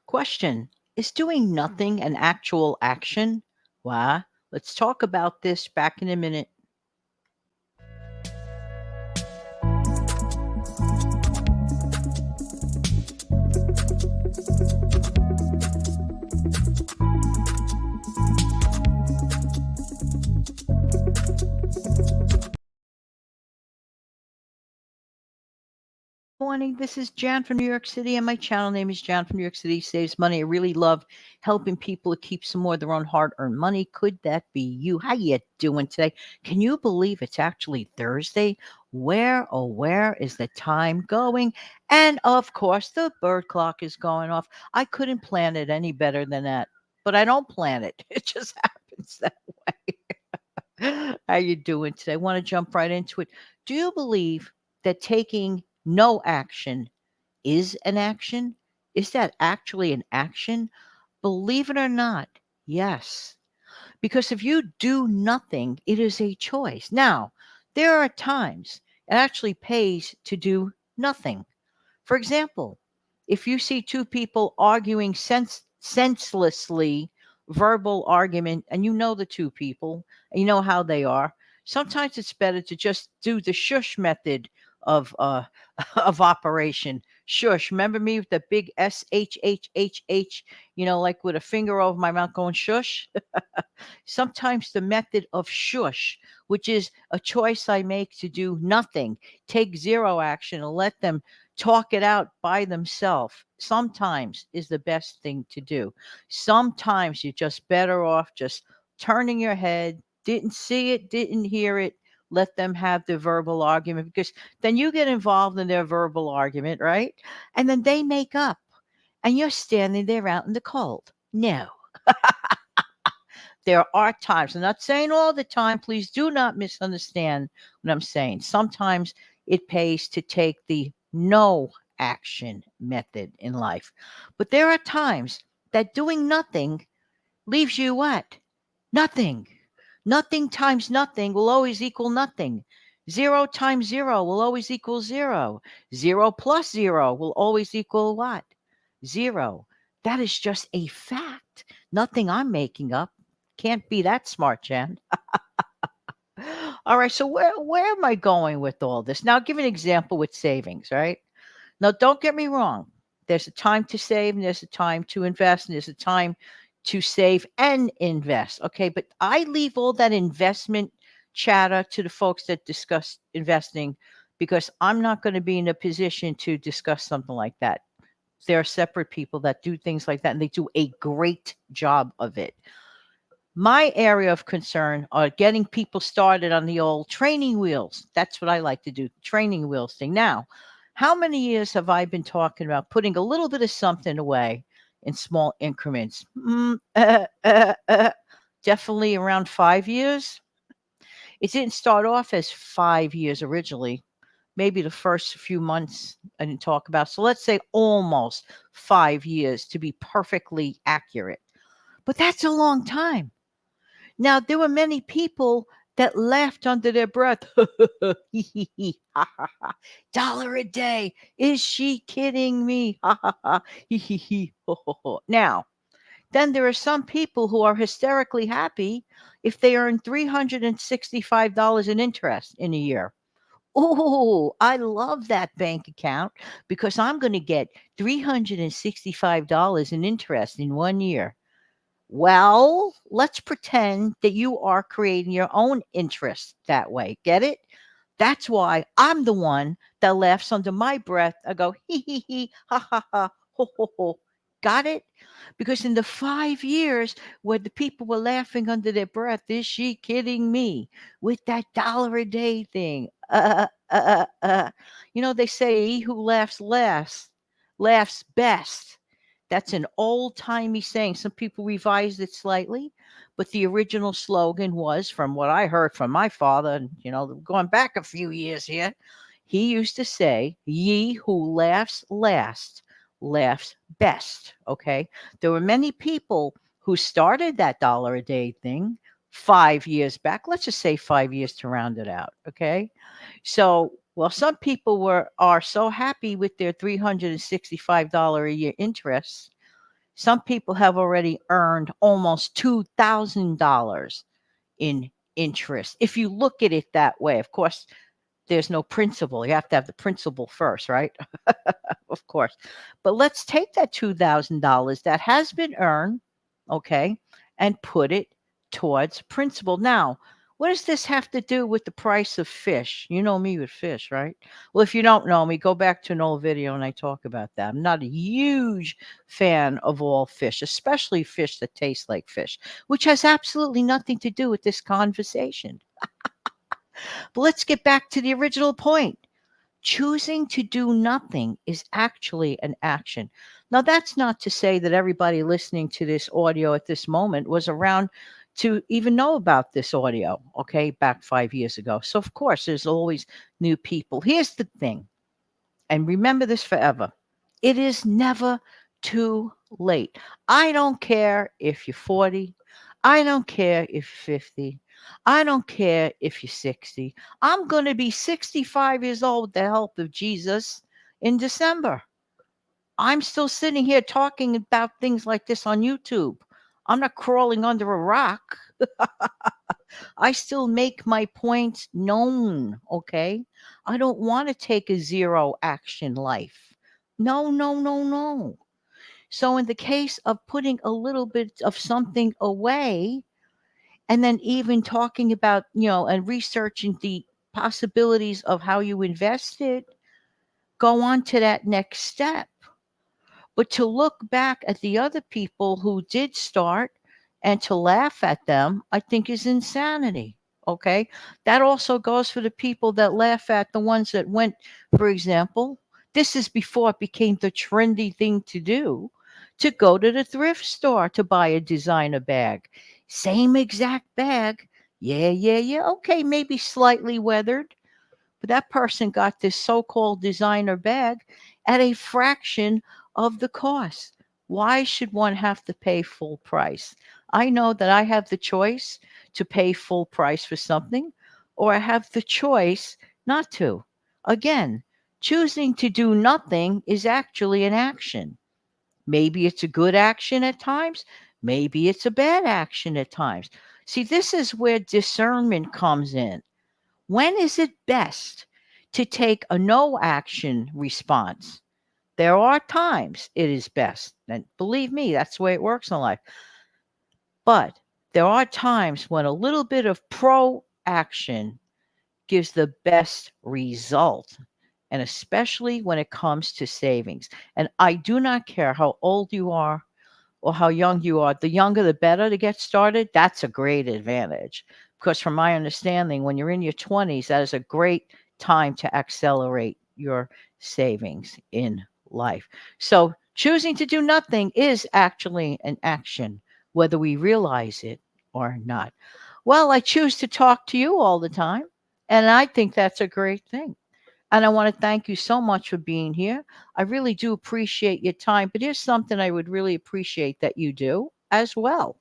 Question: is doing nothing an actual action? Why? Let's talk about this back in a minute. Morning. This is Jan from New York City, and my channel name is Jan from New York City Saves Money. I really love helping people to keep some more of their own hard-earned money. Could that be you? How you doing today? Can you believe it's actually Thursday? Where, oh, where is the time going? And of course, the bird clock is going off. I couldn't plan it any better than that, but I don't plan it. It just happens that way. How you doing today? I want to jump right into it. Do you believe that taking no action is an action? Is that actually an action? Believe it or not, yes. Because if you do nothing, it is a choice. Now, there are times it actually pays to do nothing. For example, if you see two people arguing senselessly, verbal argument, and you know the two people, and you know how they are, sometimes it's better to just do the shush method of of operation. Shush. Remember me with the big SHHHH, like with a finger over my mouth going shush? Sometimes the method of shush, which is a choice I make to do nothing, take zero action and let them talk it out by themselves, sometimes is the best thing to do. Sometimes you're just better off just turning your head, didn't see it, didn't hear it. Let them have the verbal argument because then you get involved in their verbal argument, right? And then they make up and you're standing there out in the cold. No. There are times, I'm not saying all the time, please do not misunderstand what I'm saying. Sometimes it pays to take the no action method in life. But there are times that doing nothing leaves you what? Nothing. Nothing times nothing will always equal nothing. Zero times zero will always equal zero. Zero plus zero will always equal what? Zero. That is just a fact. Nothing I'm making up. Can't be that smart, Jen. All right. So where am I going with all this? Now, I'll give an example with savings, right? Now, don't get me wrong. There's a time to save, and there's a time to invest, and there's a time to save and invest. Okay. But I leave all that investment chatter to the folks that discuss investing because I'm not going to be in a position to discuss something like that. There are separate people that do things like that, and they do a great job of it. My area of concern are getting people started on the old training wheels. That's what I like to do, training wheels thing. Now, how many years have I been talking about putting a little bit of something away in small increments? Definitely around 5 years. It didn't start off as 5 years originally. Maybe the first few months I didn't talk about. So let's say almost 5 years to be perfectly accurate. But that's a long time. Now, there were many people that laughed under their breath. Hee hee hee, ha ha ha. Dollar a day. Is she kidding me? Ha ha ha. Hee hee hee, ho ho ho. Now, then there are some people who are hysterically happy if they earn $365 in interest in a year. Oh, I love that bank account because I'm going to get $365 in interest in 1 year. Well, let's pretend that you are creating your own interest that way. Get it? That's why I'm the one that laughs under my breath. I go, hee hee hee, ha ha ha, ho ho ho. Got it? Because in the 5 years where the people were laughing under their breath, is she kidding me with that dollar a day thing? They say he who laughs last laughs best. That's an old timey saying. Some people revised it slightly, but the original slogan was, from what I heard from my father, and going back a few years here, he used to say, "Ye who laughs last laughs best." Okay. There were many people who started that dollar a day thing 5 years back. Let's just say 5 years to round it out. Okay. So, well, some people are so happy with their $365 a year interest. Some people have already earned almost $2,000 in interest. If you look at it that way, of course, there's no principal. You have to have the principal first, right? Of course. But let's take that $2,000 that has been earned, okay, and put it towards principal. Now, what does this have to do with the price of fish? You know me with fish, right? Well, if you don't know me, go back to an old video and I talk about that. I'm not a huge fan of all fish, especially fish that taste like fish, which has absolutely nothing to do with this conversation. But let's get back to the original point. Choosing to do nothing is actually an action. Now, that's not to say that everybody listening to this audio at this moment was around to even know about this audio, okay, back 5 years ago. So, of course, there's always new people. Here's the thing, and remember this forever, it is never too late. I don't care if you're 40, I don't care if you're 50, I don't care if you're 60. I'm going to be 65 years old with the help of Jesus in December. I'm still sitting here talking about things like this on YouTube. I'm not crawling under a rock. I still make my points known, okay? I don't want to take a zero action life. No, no, no, no. So, in the case of putting a little bit of something away, and then even talking about, and researching the possibilities of how you invest it, go on to that next step. But to look back at the other people who did start and to laugh at them, I think is insanity. Okay. That also goes for the people that laugh at the ones that went, for example, this is before it became the trendy thing to do, to go to the thrift store to buy a designer bag. Same exact bag. Yeah, yeah, yeah. Okay. Maybe slightly weathered, but that person got this so-called designer bag at a fraction of the cost. Why should one have to pay full price? I know that I have the choice to pay full price for something, or I have the choice not to. Again, choosing to do nothing is actually an action. Maybe it's a good action at times, maybe it's a bad action at times. See, this is where discernment comes in. When is it best to take a no action response? There are times it is best. And believe me, that's the way it works in life. But there are times when a little bit of pro action gives the best result. And especially when it comes to savings. And I do not care how old you are or how young you are. The younger, the better to get started. That's a great advantage. Because from my understanding, when you're in your 20s, that is a great time to accelerate your savings in life. So choosing to do nothing is actually an action, whether we realize it or not. Well, I choose to talk to you all the time, and I think that's a great thing. And I want to thank you so much for being here. I really do appreciate your time, but here's something I would really appreciate that you do as well.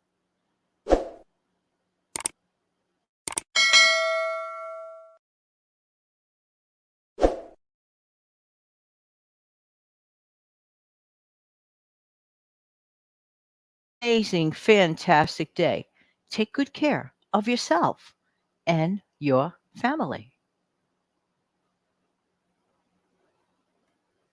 Amazing, fantastic day. Take good care of yourself and your family.